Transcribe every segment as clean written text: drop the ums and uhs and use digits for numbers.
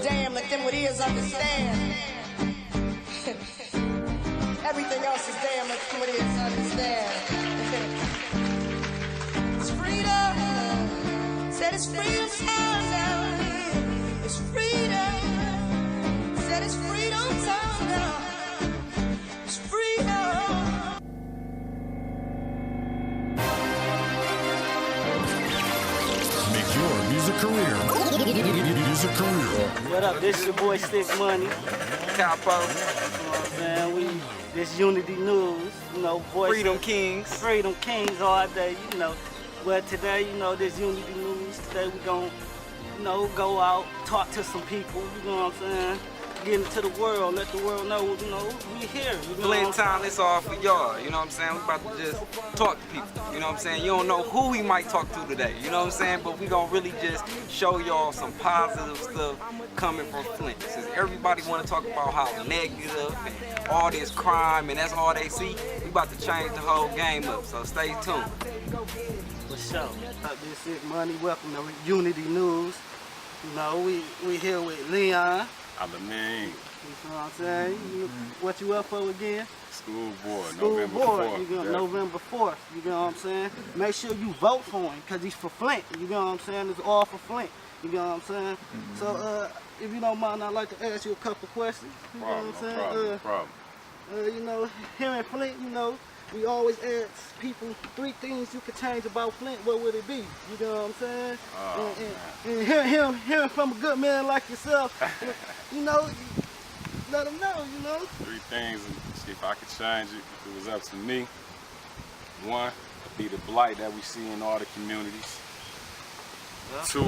Damn, let them with ears understand. Everything else is damn, let them with ears understand. It's freedom. Said it's freedom time now. It's freedom. Said it's freedom time now. It's freedom. Make your music career. Music career. What up? This your boy Stick Money. Capo, You know what I'm saying? This Unity News, you know, voice Freedom Kings. Freedom Kings all day, you know. But today, you know, this Unity News, today we gon', you know, go out, talk to some people, you know what I'm saying? Get into the world, let the world know, you know, we here. You know Flint what I'm Town, it's all for y'all. You know what I'm saying? We about to just talk to people. You know what I'm saying? You don't know who we might talk to today. You know what I'm saying? But we gonna really just show y'all some positive stuff coming from Flint. Since everybody wanna talk about how negative and all this crime and that's all they see, we about to change the whole game up. So stay tuned. For sure. This is Money. Welcome to Unity News. You know, we here with Leon. I mean, You know what I'm saying? What you up for again? school board, School November board. 4th. You know, yeah. November 4th. You know what I'm saying? Make sure you vote for him because he's for Flint. You know what I'm saying? It's all for Flint. You know what I'm saying? So, if you don't mind, I'd like to ask you a couple questions. You know what I'm saying? No problem. You know, here in Flint, you know, we always ask people 3 things you could change about Flint. What would it be? You know what I'm saying? And hearing from a good man like yourself, you know, let them know, you know. 3 things, and see if I could change it, if it was up to me. 1, be the blight that we see in all the communities. 2,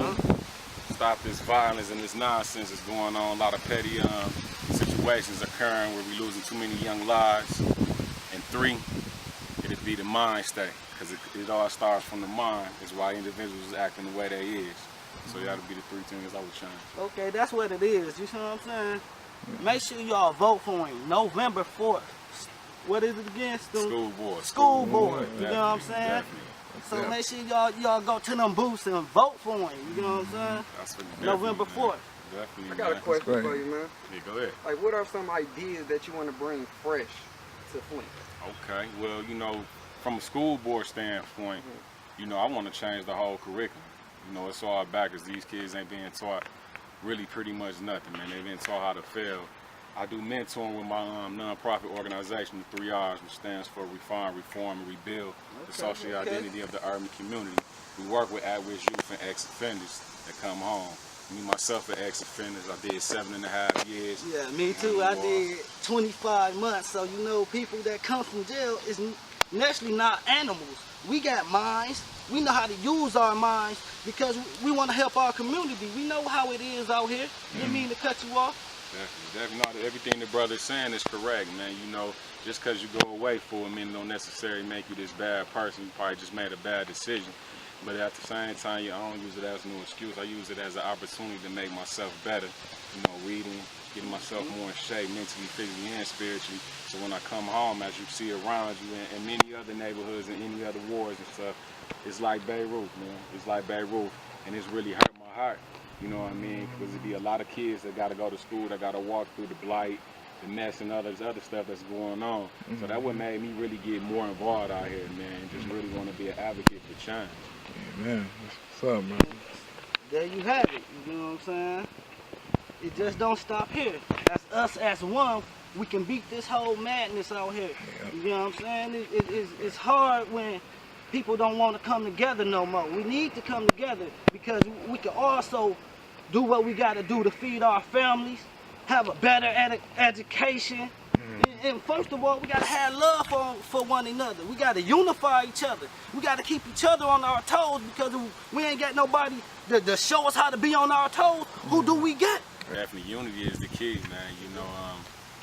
stop this violence and this nonsense that's going on. A lot of petty situations occurring where we're losing too many young lives. And 3, it'd be the mind state, because it all starts from the mind. Is why individuals acting the way they is. So that'll be the 3 things I would change. Okay, that's what it is. You see what I'm saying? Make sure y'all vote for him. November 4th. What is it again? School board. School board. You know what I'm saying? Definitely. So make sure y'all go to them booths and vote for him. You know what I'm saying? That's what November definitely, 4th. man. Definitely. I got a man. question for you, man. Yeah, go ahead. Like, what are some ideas that you want to bring fresh to Flint? Okay, well, you know, from a school board standpoint, you know, I want to change the whole curriculum. You know, it's all backwards. These kids ain't being taught really pretty much nothing, man. They've been taught how to fail. I do mentoring with my non-profit organization, the 3 R's, which stands for Refine, Reform, and Rebuild the social identity of the urban community. We work with at-risk youth and ex-offenders that come home. Me, myself, an ex-offenders. I did 7.5 years. Yeah, me too. I did 25 months. So, you know, people that come from jail is naturally not animals. We got minds. We know how to use our minds because we want to help our community. We know how it is out here. Didn't mean to cut you off. Definitely. Not everything the brother's saying is correct, man. You know, just because you go away for a minute don't necessarily make you this bad person. You probably just made a bad decision. But at the same time, I don't use it as no excuse. I use it as an opportunity to make myself better. You know, reading, getting myself more in shape mentally, physically, and spiritually. So when I come home, as you see around you in many other neighborhoods and any other wars and stuff, it's like Beirut, man. It's like Beirut, and it's really hurt my heart. You know what I mean? Because it'd be a lot of kids that got to go to school, that got to walk through the blight, the mess, and other stuff that's going on. So that what made me really get more involved out here, man. Just really want to be an advocate for change. Man, what's up, man? There you have it. You know what I'm saying? It just don't stop here. As us as one, we can beat this whole madness out here. You know what I'm saying? It's hard when people don't want to come together no more. We need to come together because we can also do what we got to do to feed our families, have a better education. And first of all, we got to have love for one another. We got to unify each other. We got to keep each other on our toes because we ain't got nobody to show us how to be on our toes. Who do we get? Definitely, unity is the key, man. You know,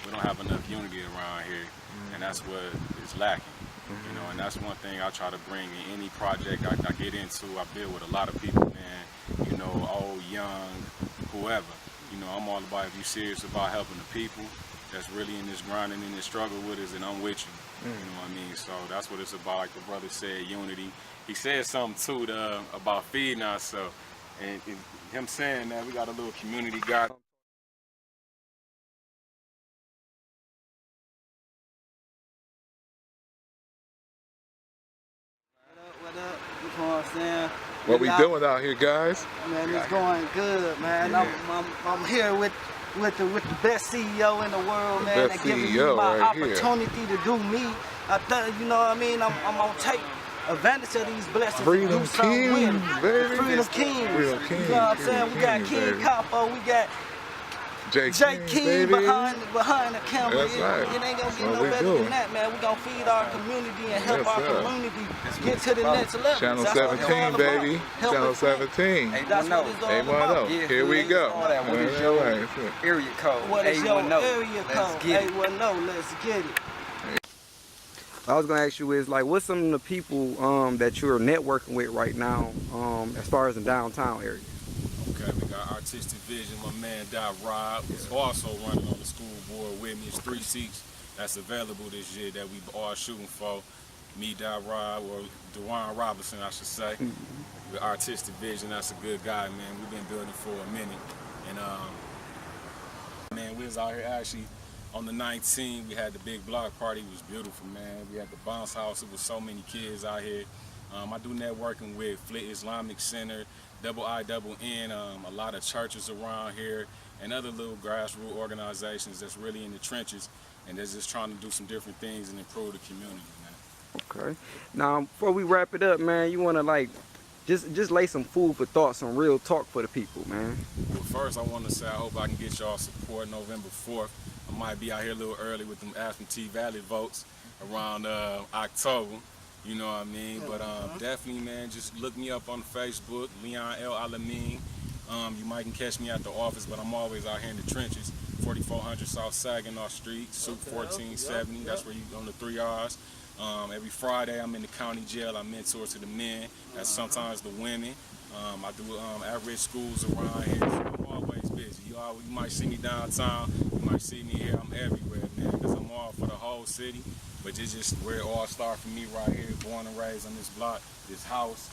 we don't have enough unity around here, and that's what is lacking. You know, and that's one thing I try to bring in any project I get into. I build with a lot of people, man. You know, old, young, whoever. You know, I'm all about, if you're serious about helping the people that's really in this grind and in this struggle with us, and I'm with you. You know what I mean? So that's what it's about. Like the brother said, unity. He said something too about feeding ourselves, and him saying that we got a little community guy. I'm saying? What we doing out here, guys? Man, it's going good, man. Yeah. I'm here with the best CEO in the world, man. best That giving me CEO my right here. opportunity to do me. I think, you know what I mean? I'm gonna take advantage of these blessings Freedom and do something with King, them. baby. Freedom King. Freedom King, You know what I'm saying? We got King, King baby. Capo, we got Jay Jay King baby. behind the camera. That's right. It ain't gonna That's get what no we better doing. than that, man. We gonna feed our community and help Yes, our sir. community get to the next level. Channel That's what it's all 17, about. baby. Help Channel us. 17. That's what it's all A10. about. Yeah, Here we go. all that. What is All your right. area code? What is your A10. area Let's code? get it. 810, let's get it. I was gonna ask you is like, what's some of the people that you're networking with right now, as far as the downtown area? Okay, we got Artistic Vision, my man Dot Rob, who's also running on the school board with me. It's 3 seats that's available this year that we all shooting for. Me, Dot Rob, or Dewan Robinson, I should say. With Artistic Vision, that's a good guy, man. We've been building for a minute. And man, we was out here actually on the 19th. We had the big block party. It was beautiful, man. We had the bounce house. It was so many kids out here. I do networking with Flit Islamic Center, IIN, a lot of churches around here, and other little grassroots organizations that's really in the trenches, and they're just trying to do some different things and improve the community, man. Okay. Now, before we wrap it up, man, you wanna like just lay some food for thought, some real talk for the people, man. Well, first, I want to say I hope I can get y'all support November 4th. I might be out here a little early with them Absentee Valley votes around October. You know what I mean? But definitely, man, just look me up on Facebook, Leon L. Alamin. You might can catch me at the office, but I'm always out here in the trenches. 4400 South Saginaw Street, Suite 1470. That's where you on the 3 R's. Every Friday, I'm in the county jail. I mentor to the men, and sometimes the women. I do at-risk schools around here. So I'm always busy. You might see me downtown. You might see me here. I'm everywhere, man, because I'm all for the whole city. But it's just where it all started for me right here, born and raised on this block, this house.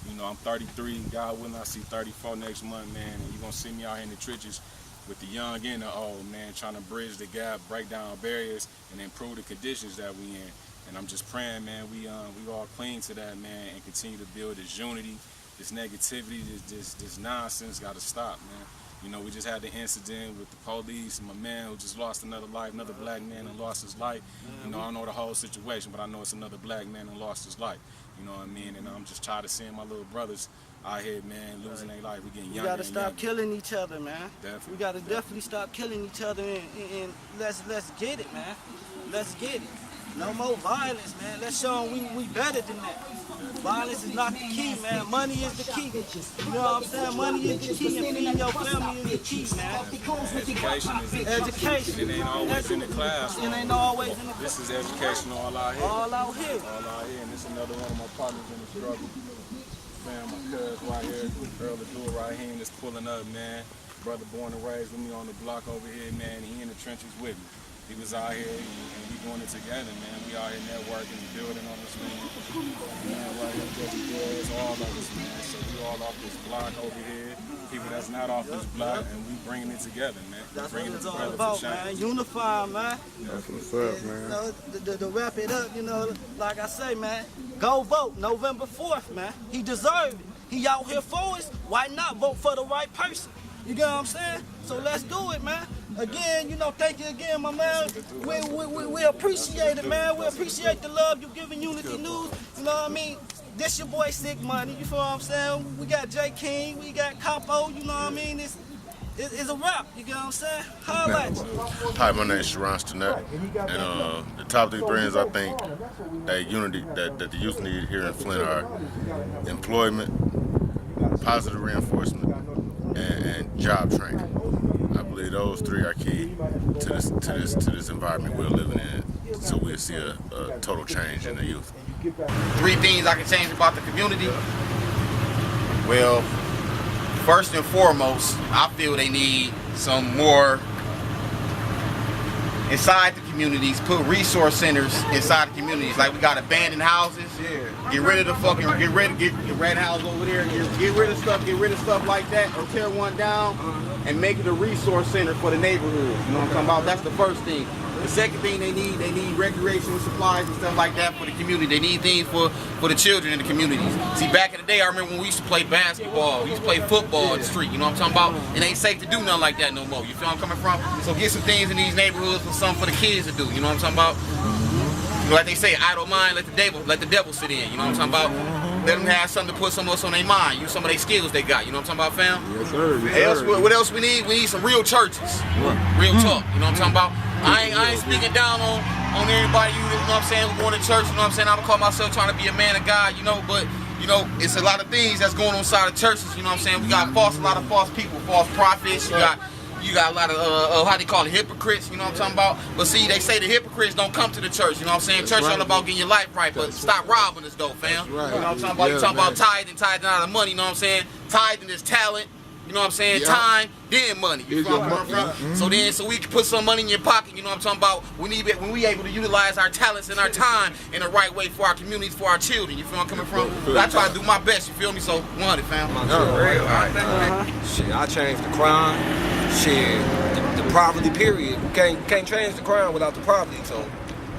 You know, I'm 33. God willing, I see 34 next month, man. And you're going to see me out here in the trenches with the young and the old, man, trying to bridge the gap, break down barriers, and improve the conditions that we in. And I'm just praying, man, we all cling to that, man, and continue to build this unity, this negativity, this nonsense got to stop, man. You know, we just had the incident with the police, my man who just lost another life, another black man who lost his life. You know, I don't know the whole situation, but I know it's another black man who lost his life. You know what I mean? And I'm just tired of seeing my little brothers out here, man, losing their life. We're getting younger. We gotta stop killing each other, man. Definitely. We gotta definitely stop killing each other and let's get it, man. Let's get it. No more violence, man. Let's show them we better than that. Violence is not the key, man. Money is the key. You know what I'm saying? Money is the key, and feeding your family is the key, man. Education is the Education. It ain't always in the classroom. It ain't always in the This is education all out here. all out here. All out here, and this is another one of my partners in the struggle. Man, my cuz right here, Earl Adua right here, and just pulling up, man. Brother born and raised with me on the block over here, man. He in the trenches with me. He was out here, and we doing it together, man. We out here networking and building on this man. Man, right here, Jesse Boys, all of us, man. So we all off this block over here. People that's not off this block, and we bringing it together, man. That's what Bringing it it's all together about, for man. change. Unify, man. That's what's up, man. You know, to wrap it up, you know, like I say, man, go vote November 4th, man. He deserved it. He out here for us. Why not vote for the right person? You get what I'm saying? So let's do it, man. Again, you know, thank you again, my man. We appreciate it, man. We appreciate the love you giving Unity News. You know what I mean? This your boy Sick Money. You feel what I'm saying? We got Jay King. We got Capo. You know what I mean? It's a wrap. You get what I'm saying? Holla at you. Hi, my name is Sharon Stinnett, and the top 3 things I think that the youth need here in Flint are employment, positive reinforcement, and job training. I believe those 3 are key to this environment we're living in, so we'll see a total change in the youth. 3 things I can change about the community. Well, first and foremost, I feel they need some more inside the communities, put resource centers inside the communities. Like we got abandoned houses. Get rid of the fucking, get red house over there. Get rid of stuff like that, or tear one down and make it a resource center for the neighborhood. You know what I'm talking about? That's the first thing. The second thing they need recreational supplies and stuff like that for the community. They need things for the children in the communities. See, back in the day, I remember when we used to play basketball, we used to play football in the street, you know what I'm talking about? It ain't safe to do nothing like that no more. You feel where I'm coming from? So get some things in these neighborhoods for something for the kids to do, you know what I'm talking about? Like they say, idle mind, let the devil sit in, you know what I'm talking about? Let them have something to put some else on their mind, use some of their skills they got, you know what I'm talking about, fam? Yes, sir. Yes, sir. What else we need? We need some real churches. Real talk, you know what I'm talking about? I ain't speaking down on everybody, you know what I'm saying, who going to church, you know what I'm saying? I don't call myself trying to be a man of God, you know, but, you know, it's a lot of things that's going on inside of churches, you know what I'm saying? We got a lot of false people, false prophets, you got a lot of, how they call it, hypocrites, you know what I'm talking about? But see, they say the hypocrites don't come to the church, you know what I'm saying? Church all about getting your life right, but stop robbing us though, fam. You know what I'm talking about? You talking about tithing out of money, you know what I'm saying? Tithing is talent, you know what I'm saying? Time, then money. You know where I'm from? So we can put some money in your pocket, you know what I'm talking about? When we able to utilize our talents and our time in the right way for our communities, for our children, you feel where I'm coming from? But I try to do my best, you feel me? So 100, fam. Shit, I changed the crime. Shit, the poverty period. Can't change the crime without the poverty. So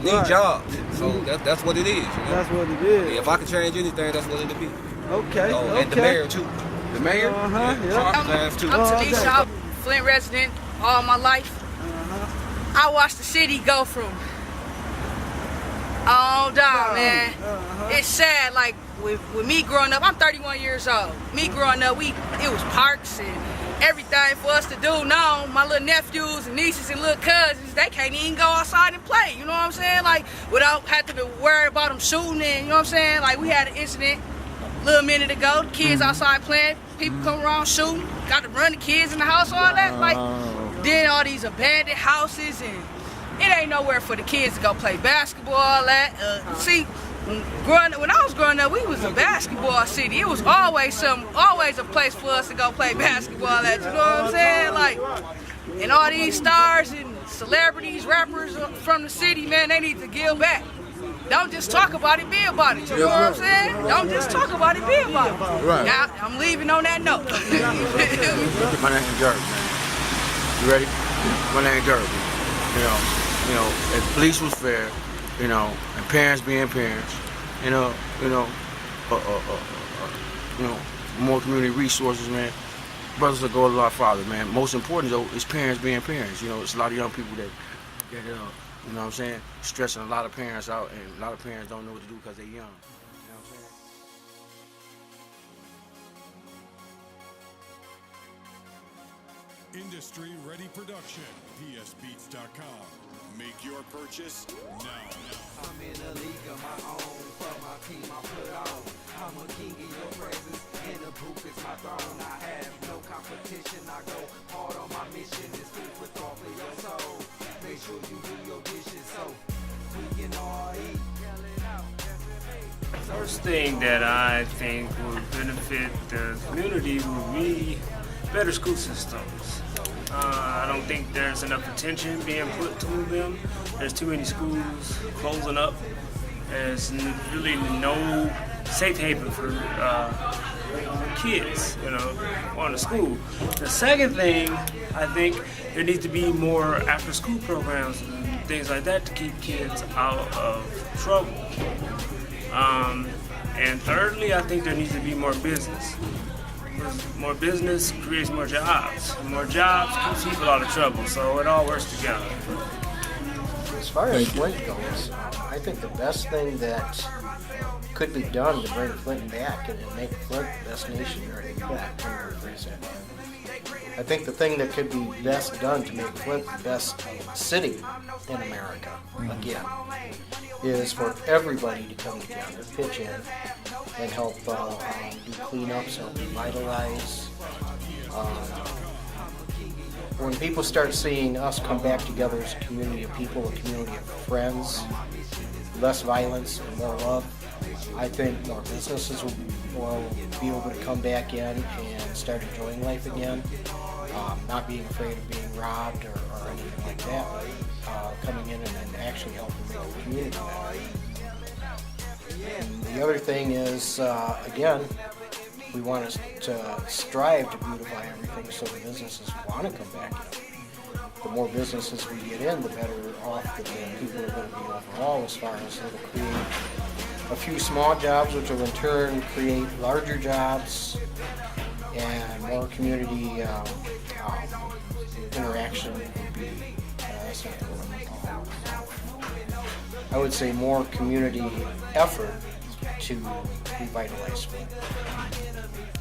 need jobs. So that's what it is. You know? That's what it is. Yeah, if I could change anything, that's what it'll be. Okay. And the mayor too. The mayor. Yeah. Too. I'm Tanisha, I'm a Flint resident all my life. I watched the city go from on down, man. It's sad, like with me growing up, I'm 31 years old. Me growing up, it was parks and everything for us to do. Now, my little nephews and nieces and little cousins, they can't even go outside and play, you know what I'm saying? Like, without having to worry about them shooting and, you know what I'm saying? Like, we had an incident a little minute ago, the kids outside playing, people come around shooting, got to run the kids in the house, all that. Like, then all these abandoned houses, and it ain't nowhere for the kids to go play basketball, all that. See, when I was growing up, we was a basketball city. It was always a place for us to go play basketball at, you know what I'm saying? Like, and all these stars and celebrities, rappers from the city, man, they need to give back. Don't just talk about it, be about it. You know what I'm saying? Don't just talk about it, be about it. Right. Now, I'm leaving on that note. My name's Derby, man. You ready? My name's Derby. You know, if police was fair, you know, and parents being parents, more community resources, man. Brothers will go a lot farther, man. Most important though is parents being parents. You know, it's a lot of young people that you know what I'm saying, stressing a lot of parents out, and a lot of parents don't know what to do because they're young. You know what I'm saying? Industry Ready Production, psbeats.com. Make your purchase now. I'm in a league of my own, for my team I put on. I'm a king in your presence, and the booth is my throne. I have no competition, I go hard on my mission. It's food for thought for your soul. Make sure you do your dishes so we can all eat. First thing that I think would benefit the community would be better school systems. I don't think there's enough attention being put to them. There's too many schools closing up. There's really no safe haven for kids, going to school. The second thing, I think there needs to be more after-school programs and things like that to keep kids out of trouble. And thirdly, I think there needs to be more business. More business creates more jobs. More jobs keeps people out of trouble, so it all works together. As far as Flint goes, I think the best thing that could be done to bring Flint back and make Flint the best nation I think the thing that could be best done to make Flint the best city in America, again, is for everybody to come together, pitch in, and help do cleanups, help revitalize. When people start seeing us come back together as a community of people, a community of friends, less violence and more love, I think more businesses will be able to come back in and start enjoying life again, not being afraid of being robbed or anything like that, coming in and actually helping make the community better. And the other thing is, again, we want to strive to beautify everything so the businesses want to come back in. the more businesses we get in, the better off the people are going to be overall, as far as it'll create a few small jobs, which will in turn create larger jobs and more community interaction would be, that's not the word I'm calling it. I would say more community effort to revitalize Flint.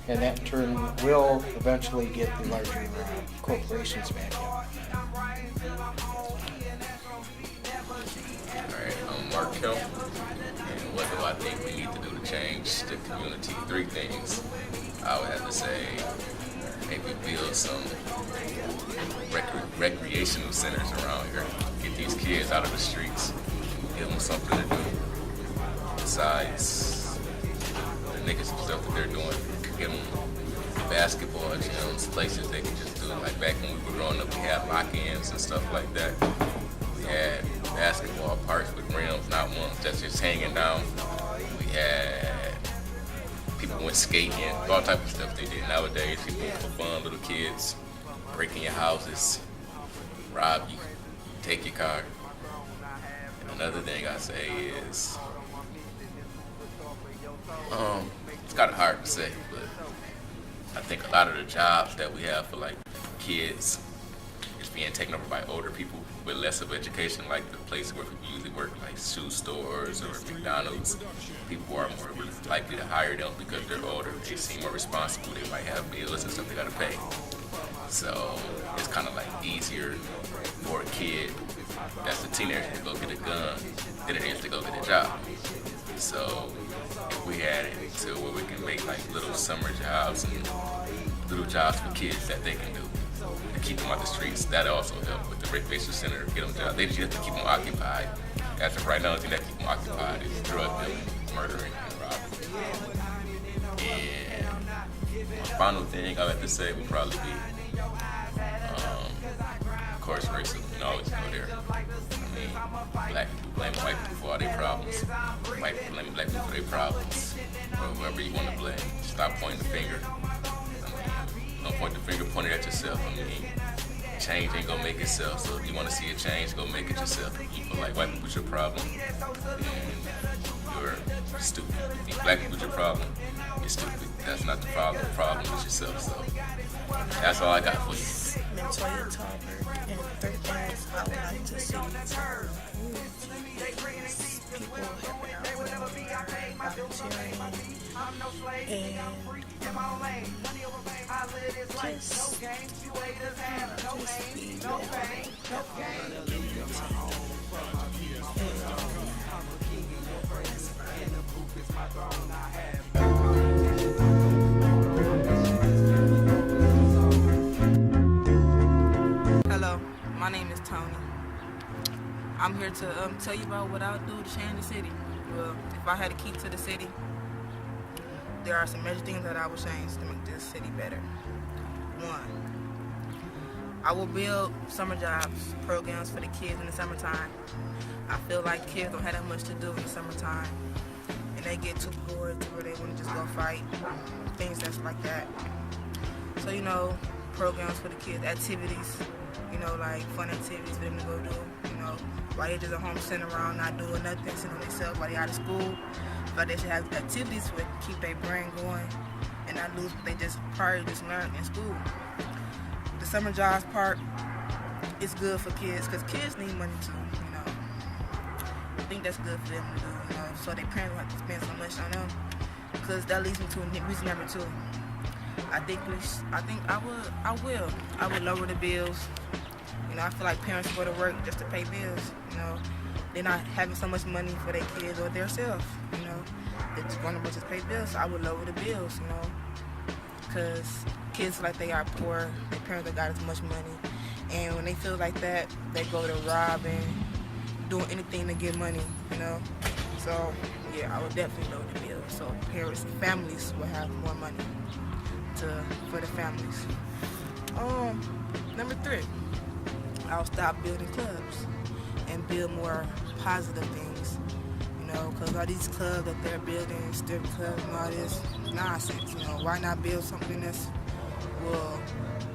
And that in turn will eventually get the larger corporations back in. Alright, I'm Mark Kemp, and what do I think we need to do to change the community? 3 things. I would have to say maybe build some recreational centers around here. Get these kids out of the streets, give them something to do besides the niggas and stuff that they're doing. Get them basketball gyms, places they can just do. Like back when we were growing up, we had lock-ins and stuff like that. We had basketball parks with rims, not ones that's just hanging down. We had people went skating, all type of stuff they did nowadays. People for fun, little kids, breaking your houses, rob you, take your car. And another thing I say is, it's kind of hard to say, but I think a lot of the jobs that we have for like kids is being taken over by older people with less of education, like the place where people usually work, like shoe stores or McDonald's. People are more likely to hire them because they're older. They seem more responsible. They might have bills and stuff they gotta pay. So it's kind of like easier for a kid that's a teenager to go get a gun than it is to go get a job. So if we had it to where we can make like little summer jobs and little jobs for kids that they can do to keep them out the streets, that also help with the recreation center to get them jobs. They just have to keep them occupied. As of right now, the thing that keep them occupied is drug dealing, murdering, and robbing. And my final thing I would have to say would probably be, of course, racism. You can always go there. I mean, black people blame white people for all their problems. White people blame black people for their problems. Or whoever you want to blame. Stop pointing the finger. I mean, don't point the finger, point it at yourself. I mean, change ain't gonna make itself. So if you want to see a change, go make it yourself. If you feel like white people's your problem, then you're stupid. If black people's your problem, you're stupid. That's not the problem. The problem is yourself. So that's all I got for you. Montoya Talbert, and 3rd things I would like to see people helping out volunteering, and just be Hello, my name is Tony. I'm here to tell you about what I'll do to change the city. Well, if I had a key to the city, there are some major things that I would change to make this city better. 1, I will build summer jobs, programs for the kids in the summertime. I feel like kids don't have that much to do in the summertime, and they get too bored to where they want to just go fight, things that's like that. So, you know, programs for the kids, activities, you know, like fun activities for them to go do, you know, while they just at home sitting around not doing nothing, sitting on themselves while they out of school. But they should have activities where they keep their brain going and not lose what they just probably just learned in school. The summer jobs part is good for kids because kids need money too, you know. I think that's good for them to do, you know, so their parents don't have to spend so much on them. Because that leads me to reason number 2. I would lower the bills. You know, I feel like parents go to work just to pay bills, you know. They're not having so much money for their kids or themselves, you know. They're just going to work just pay bills, so I would lower the bills, you know. Because kids feel like they are poor, their parents don't got as much money. And when they feel like that, they go to robbing, doing anything to get money, you know. So, yeah, I would definitely lower the bills so parents and families will have more money for the families. Number 3, I'll stop building clubs and build more positive things, you know, because all these clubs that they're building, strip clubs and all this nonsense, you know. Why not build something that will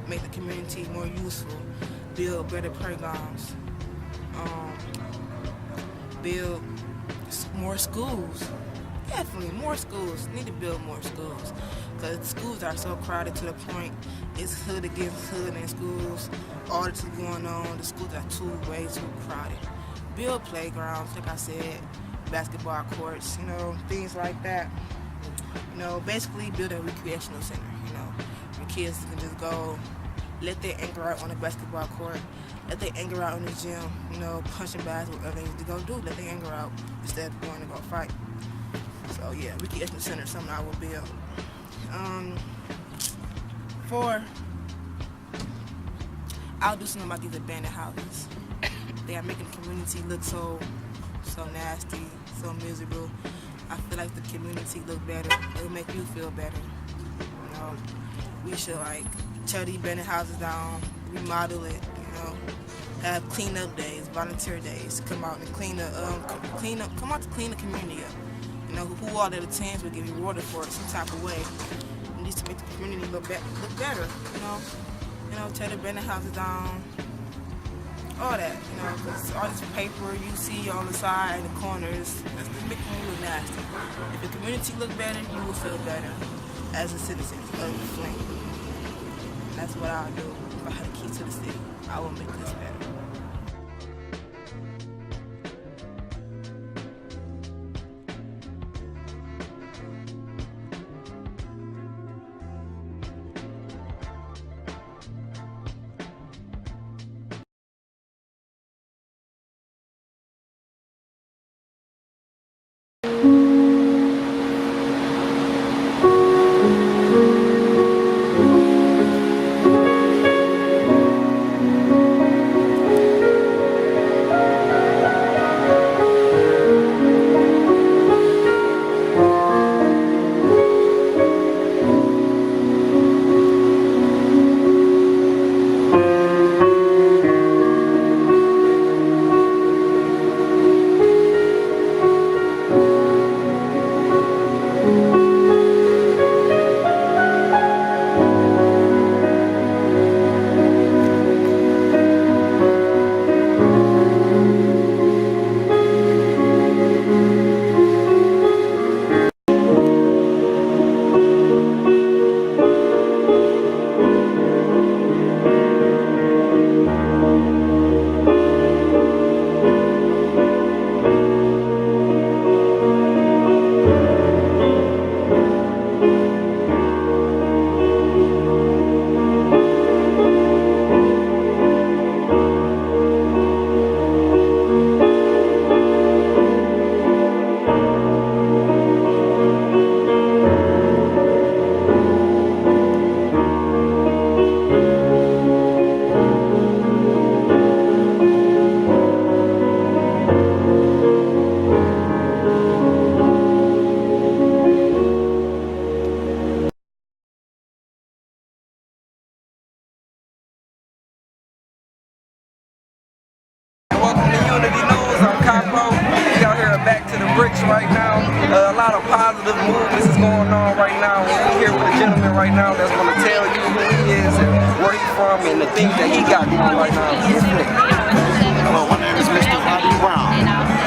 make the community more useful? build better playgrounds, build more schools. Definitely more schools. Need to build more schools because schools are so crowded to the point it's hood against hood in schools. All that's going on. The schools are way too crowded. Build playgrounds, like I said, basketball courts, you know, things like that. You know, basically build a recreational center. You know, where kids can just go, let their anger out on the basketball court, let their anger out in the gym. You know, punching bags, whatever they need to go do, let their anger out instead of going to go fight. So yeah, recreational center is something I will build. 4, I'll do something about these abandoned houses. They are making the community look so nasty, so miserable. I feel like the community look better. It'll make you feel better. You know, we should like tear the abandoned houses down, remodel it. You know, have cleanup days, volunteer days. Come out and clean up. Come out to clean the community up. You know, who all that attends will get rewarded for it some type of way. It needs to make the community look better. You know, tear the abandoned houses down. All that, you know, because all this paper you see on the side and the corners, that's making you look nasty. If the community look better, you will feel better as a citizen of Flint. That's what I'll do. If I had a key to the city, I will make this better. right now. A lot of positive movements is going on right now. We're here with a gentleman right now that's going to tell you who he is and where he's from and the things that he got going right now. Hello, my name is Mr. Roddy Brown.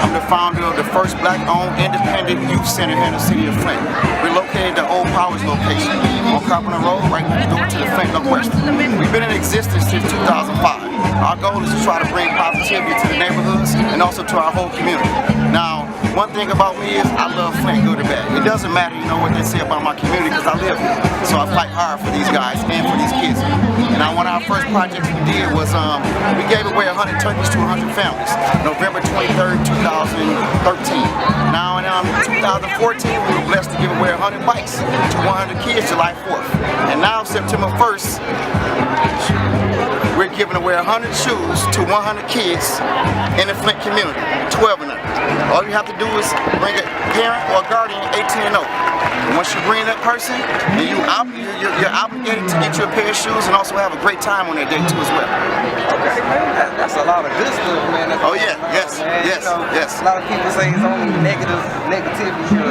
I'm the founder of the first black-owned independent youth center here in the city of Flint. We're located at the Old Powers location on Carpenter Road, right door to the Flint Northwest. We've been in existence since 2005. Our goal is to try to bring positivity to the neighborhoods and also to our whole community. Now, one thing about me is I love Flint good or bad. It doesn't matter, you know, what they say about my community because I live here. So I fight hard for these guys and for these kids. And one of our first projects we did was we gave away 100 turkeys to 100 families. November 23rd, 2013. Now in 2014, we were blessed to give away 100 bikes to 100 kids July 4th. And now September 1st, we're giving away 100 shoes to 100 kids in the Flint community, 12 and up. All you have to do is bring a parent or a guardian 18 and over. And once you bring that person, then you're obligated to get you a pair of shoes and also have a great time on that day too as well. Okay, man, that's a lot of good stuff, man. Oh yeah, yes, yes, yes. A lot of people say it's only negativity here.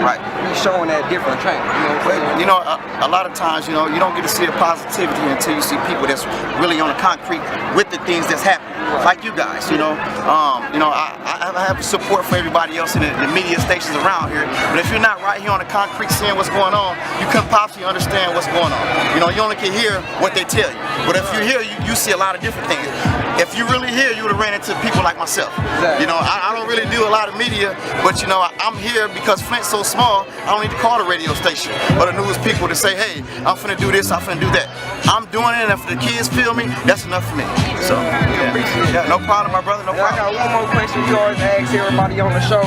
Right. be showing that different change. You know what I'm saying? You know, a lot of times, you know, you don't get to see a positivity until you see people that's really on the concrete with the things that's happening. Like you guys, you know. I have support for everybody else in the media stations around here, but if you're not right here on the concrete seeing what's going on, you couldn't possibly understand what's going on. You know, you only can hear what they tell you. But if you're here, you see a lot of different things. If you really here, you would have ran into people like myself. Exactly. You know, I don't really do a lot of media, but you know, I'm here because Flint's so small, I don't need to call the radio station or the news people to say, hey, I'm finna do this, I'm finna do that. I'm doing it, and if the kids feel me, that's enough for me. So, yeah, no problem, my brother, no problem. I got one more question we always ask everybody on the show.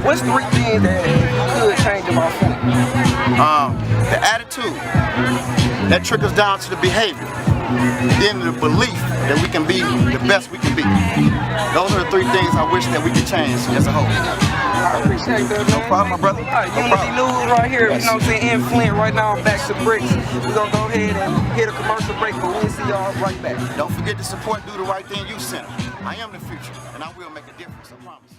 What's 3 things that could change about Flint? The attitude, that trickles down to the behavior. Then the belief that we can be the best we can be. Those are the 3 things I wish that we could change as a whole. I appreciate that, man. No problem, my brother. All right, Unity News right here, you know what I'm saying, in Flint right now, back to bricks. We're going to go ahead and hit a commercial break, but we'll see y'all right back. Don't forget to support Do the Right Thing Youth Center. I am the future, and I will make a difference, I promise.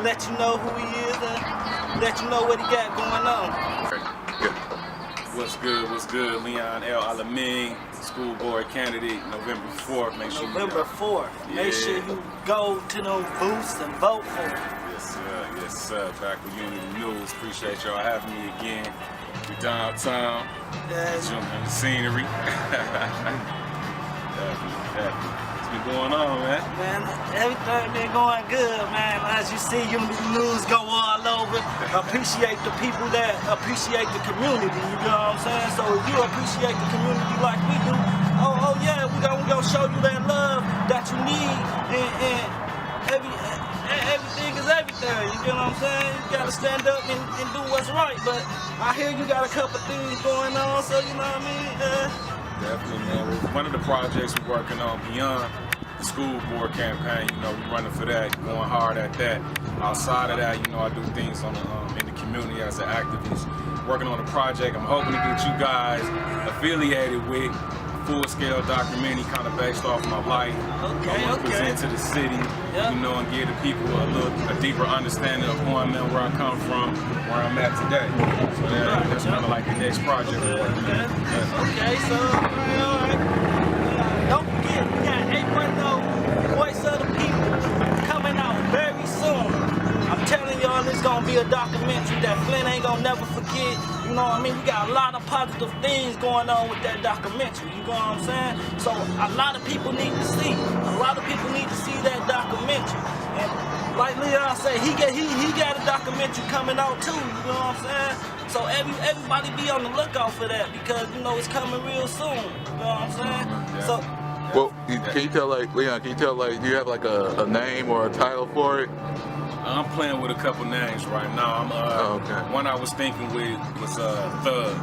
Let you know who he is and let you know what he got going on. What's good? What's good? Leon El Alamin, school board candidate, November 4th. Make sure November 4th. Make sure you go to those booths and vote for him. Yes, sir. Yes, sir. Back with Unity News. Appreciate y'all having me again. We downtown. Enjoying the scenery. Definitely. Going on, man? Man, everything been going good, man. As you see, Unity News go all over. Appreciate the people that appreciate the community, you know what I'm saying? So if you appreciate the community like we do, oh yeah, we gonna show you that love that you need, and everything is everything, you know what I'm saying? You gotta stand up and do what's right, but I hear you got a couple things going on, so you know what I mean? Definitely, man. One of the projects we're working on beyond the school board campaign, you know, we're running for that, going hard at that. Outside of that, you know, I do things on in the community as an activist, working on a project I'm hoping to get you guys affiliated with. Full-scale documentary kind of based off my life. I want to present to the city, you know, and give the people a deeper understanding of who I am, where I come from, where I'm at today. So that's kind of like the next project we're working on. Okay, so, all right. Don't forget, we got April Voice of the People coming out very soon. I'm telling y'all, it's gonna be a documentary that Flint ain't gonna never forget. You know what I mean? We got a lot of positive things going on with that documentary. You know what I'm saying? So a lot of people need to see. A lot of people need to see that documentary. And like Leon said, he got a documentary coming out too. You know what I'm saying? So everybody be on the lookout for that because you know it's coming real soon. You know what I'm saying? Yeah. So. Well, can you tell, like, Leon, do you have like a name or a title for it? I'm playing with a couple names right now. One I was thinking with was Thug,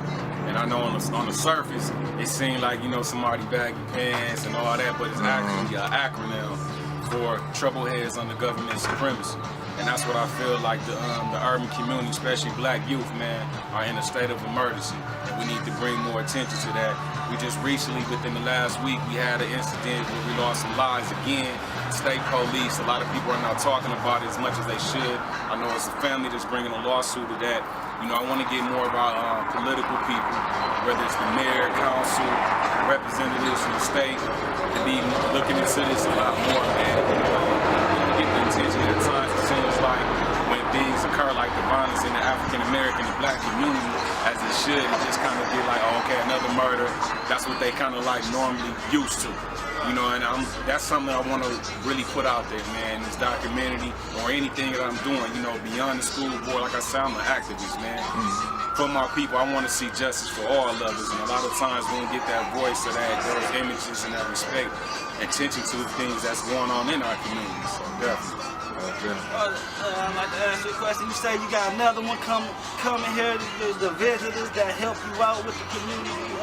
and I know on the surface it seemed like, you know, somebody baggy pants and all that, but it's actually an acronym for trouble heads under government supremacy. And that's what I feel like the urban community, especially black youth, man, are in a state of emergency. And we need to bring more attention to that. We just recently, within the last week, we had an incident where we lost some lives again. State police, a lot of people are not talking about it as much as they should. I know it's a family that's bringing a lawsuit to that. You know, I want to get more about political people, whether it's the mayor, council, representatives from the state, and be looking into this a lot more, man. Get the attention at times. It seems like when things occur, like the violence in the African American and Black community, as it should, it just kind of be like, oh, okay, another murder. That's what they kind of like normally used to. You know, and that's something I want to really put out there, man. This documentary or anything that I'm doing, you know, beyond the school board. Like I said, I'm an activist, man. For my people, I want to see justice for all of us. And a lot of times we don't get that voice or those images and that respect, attention to the things that's going on in our community. So definitely. I'd like to ask you a question. You say you got another one coming here, the visitors that help you out with the community.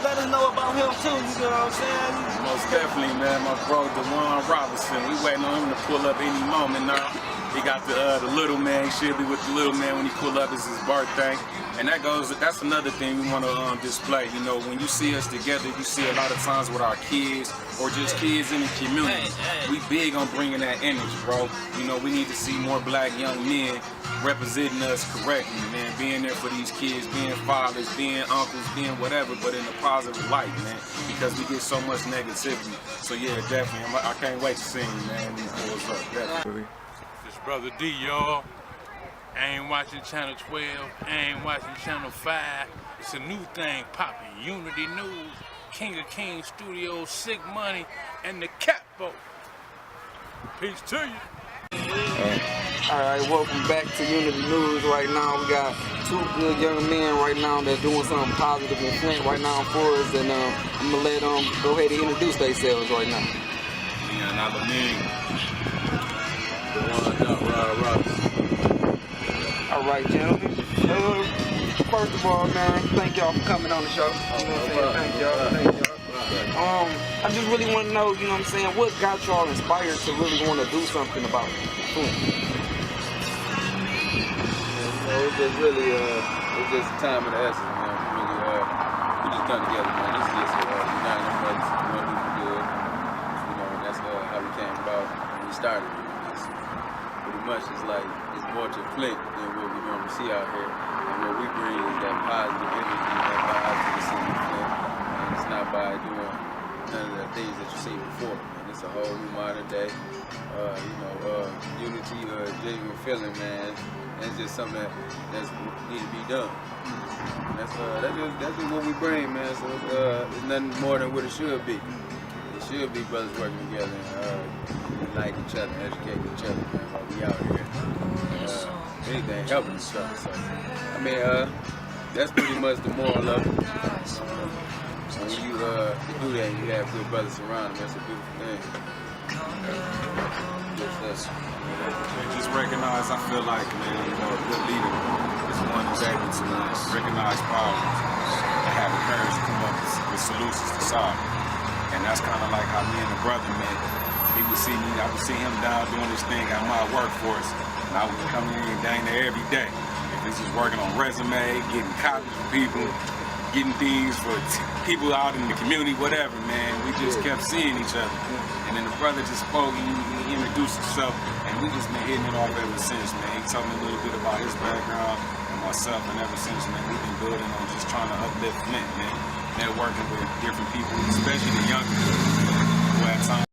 Let us know about him too, you know what I'm saying? Most definitely, man. My bro, DeJuan Robinson. We waiting on him to pull up any moment now. He got the little man. He should be with the little man when he pull up. It's his birthday. And that's another thing we want to display. You know, when you see us together, you see a lot of times with our kids or just kids in the community. We big on bringing that energy, bro. You know, we need to see more Black young men representing us correctly, man. Being there for these kids, being fathers, being uncles, being whatever, but in a positive light, man. Because we get so much negativity. So yeah, definitely. I can't wait to see him, man. What's up, definitely. This brother D, y'all. I ain't watching Channel 12, I ain't watching Channel 5. It's a new thing popping. Unity News, King of Kings Studios, Sick Money, and the Capo. Peace to you. Alright, welcome back to Unity News. Right now we got two good young men right now that's doing something positive in Flint right now for us, and I'm gonna let them go ahead and introduce themselves right now. Alright, gentlemen. First of all, man, thank y'all for coming on the show. You know what I'm saying? Thank y'all. I just really want to know, you know what I'm saying, what got y'all inspired to really want to do something about Flint? It's just really, it's just the time of the essence, man. We just come together, man. This is just uniting our brothers, we want to do for good. You know, and that's how we came about when we started. It's pretty much it's like, it's more to Flint than what we normally see out here. And what we bring is that positive energy, that vibe to the city of Flint. And it's not by doing none of the things that you seen before. And it's a whole new modern day, unity, genuine feeling, man. And it's just something that's need to be done. And that's just what we bring, man. So it's nothing more than what it should be. It should be brothers working together and unite each other, educate each other, man, while we out here. Anything helping each other. So, I mean, that's pretty much the moral of it. When you do that, you have good brothers around them. That's a beautiful thing. Just recognize, I feel like, man, you know, a good leader is one who's able to recognize problems and have the courage to come up with solutions to solve. And that's kind of like how me and the brother met. He would see me, I would see him down doing this thing at my workforce, and I would come in dang there every day. If this is working on resume, getting copies for people, getting things for people out in the community, whatever, man. We just kept seeing each other. And then the brother just spoke, he introduced himself, and we just been hitting it off ever since, man. He told me a little bit about his background and myself, and ever since, man, we've been building on just trying to uplift Flint, man. Networking with different people, especially the young people who at times